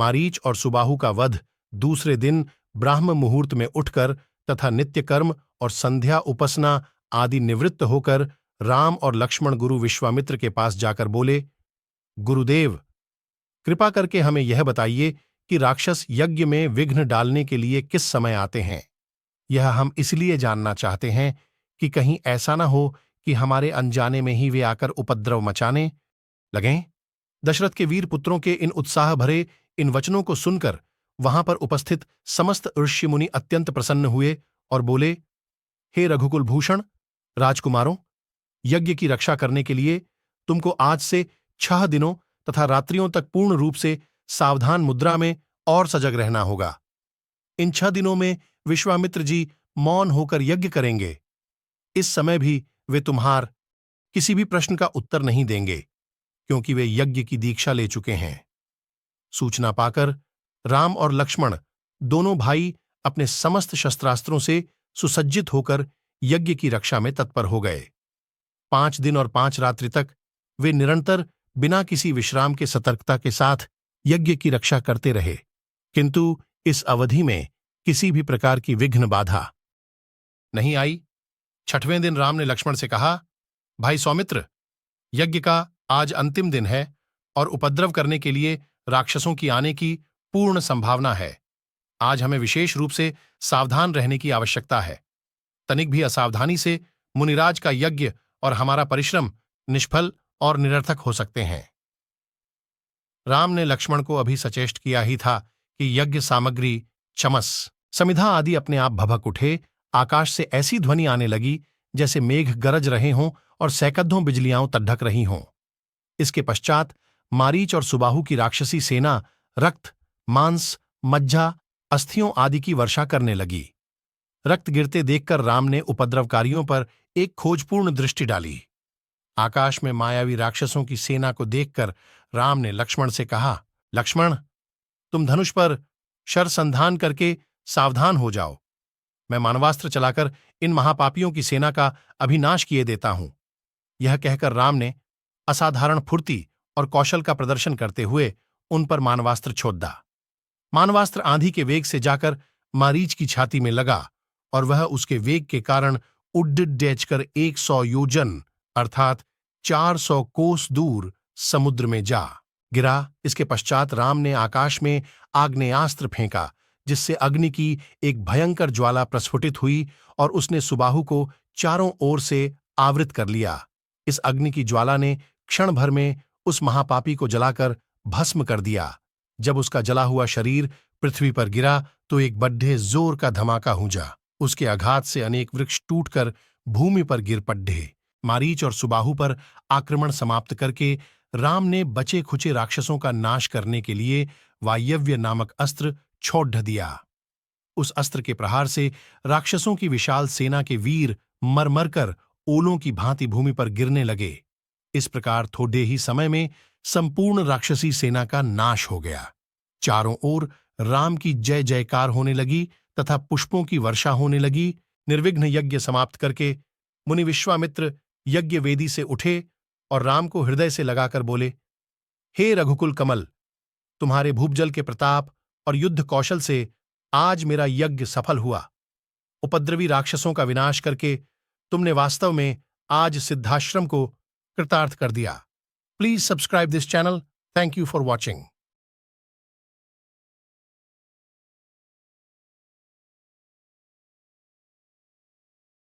मारीच और सुबाहु का वध दूसरे दिन ब्राह्म मुहूर्त में उठकर तथा नित्य कर्म और संध्या उपासना आदि निवृत्त होकर राम और लक्ष्मण गुरु विश्वामित्र के पास जाकर बोले, गुरुदेव, कृपा करके हमें यह बताइए कि राक्षस यज्ञ में विघ्न डालने के लिए किस समय आते हैं। यह हम इसलिए जानना चाहते हैं कि कहीं ऐसा न हो कि हमारे अनजाने में ही वे आकर उपद्रव मचाने लगें। दशरथ के वीर पुत्रों के इन उत्साह भरे इन वचनों को सुनकर वहां पर उपस्थित समस्त ऋषि मुनि अत्यंत प्रसन्न हुए और बोले, हे रघुकुल भूषण, राजकुमारों, यज्ञ की रक्षा करने के लिए तुमको आज से 6 दिनों तथा रात्रियों तक पूर्ण रूप से सावधान मुद्रा में और सजग रहना होगा। इन 6 दिनों में विश्वामित्र जी मौन होकर यज्ञ करेंगे। इस समय भी वे तुम्हार किसी भी प्रश्न का उत्तर नहीं देंगे, क्योंकि वे यज्ञ की दीक्षा ले चुके हैं। सूचना पाकर राम और लक्ष्मण दोनों भाई अपने समस्त शस्त्रास्त्रों से सुसज्जित होकर यज्ञ की रक्षा में तत्पर हो गए। 5 दिन और 5 रात्रि तक वे निरंतर बिना किसी विश्राम के सतर्कता के साथ यज्ञ की रक्षा करते रहे, किंतु इस अवधि में किसी भी प्रकार की विघ्न बाधा नहीं आई। 6वें दिन राम ने लक्ष्मण से कहा, भाई सौमित्र, यज्ञ का आज अंतिम दिन है और उपद्रव करने के लिए राक्षसों की आने की पूर्ण संभावना है। आज हमें विशेष रूप से सावधान रहने की आवश्यकता है। तनिक भी असावधानी से मुनिराज का यज्ञ और हमारा परिश्रम निष्फल और निरर्थक हो सकते हैं। राम ने लक्ष्मण को अभी सचेष्ट किया ही था कि यज्ञ सामग्री, चमस, समिधा आदि अपने आप भभक उठे। आकाश से ऐसी ध्वनि आने लगी जैसे मेघ गरज रहे हों और सैकड़ों बिजलियां तड्ढक रही हों। इसके पश्चात मारीच और सुबाहु की राक्षसी सेना रक्त, मांस, मज्जा, अस्थियों आदि की वर्षा करने लगी। रक्त गिरते देखकर राम ने उपद्रवकारियों पर एक खोजपूर्ण दृष्टि डाली। आकाश में मायावी राक्षसों की सेना को देखकर राम ने लक्ष्मण से कहा, लक्ष्मण, तुम धनुष पर शरसंधान करके सावधान हो जाओ। मैं मानवास्त्र चलाकर इन महापापियों की सेना का अभिनाश किए देता हूं। यह कहकर राम ने असाधारण फुर्ती और कौशल का प्रदर्शन करते हुए उन पर मानवास्त्र छोड़ा। मानवास्त्र आंधी के वेग से जाकर मारीच की छाती में लगा और वह उसके वेग के कारण उड्ड डेचकर 100 योजन अर्थात 400 कोस दूर समुद्र में जा गिरा। इसके पश्चात राम ने आकाश में आग्नेयास्त्र फेंका, जिससे अग्नि की एक भयंकर ज्वाला प्रस्फुटित हुई और उसने सुबाहु को चारों ओर से आवृत कर लिया। इस अग्नि की ज्वाला ने क्षण भर में उस महापापी को जलाकर भस्म कर दिया। जब उसका जला हुआ शरीर पृथ्वी पर गिरा तो एक बड्ढे जोर का धमाका गूंजा। उसके आघात से अनेक वृक्ष टूटकर भूमि पर गिर पड़े। मारीच और सुबाहु पर आक्रमण समाप्त करके राम ने बचे खुचे राक्षसों का नाश करने के लिए वायव्य नामक अस्त्र छोड़ दिया। उस अस्त्र के प्रहार से राक्षसों की विशाल सेना के वीर मर कर ओलों की भांति भूमि पर गिरने लगे। इस प्रकार थोड़े ही समय में संपूर्ण राक्षसी सेना का नाश हो गया। चारों ओर राम की जय जयकार होने लगी तथा पुष्पों की वर्षा होने लगी। निर्विघ्न यज्ञ समाप्त करके मुनि विश्वामित्र यज्ञ वेदी से उठे और राम को हृदय से लगाकर बोले, हे रघुकुल कमल, तुम्हारे भूपजल के प्रताप और युद्ध कौशल से आज मेरा यज्ञ सफल हुआ। उपद्रवी राक्षसों का विनाश करके तुमने वास्तव में आज सिद्धाश्रम को कृतार्थ कर दिया। Please subscribe this channel. Thank you for watching.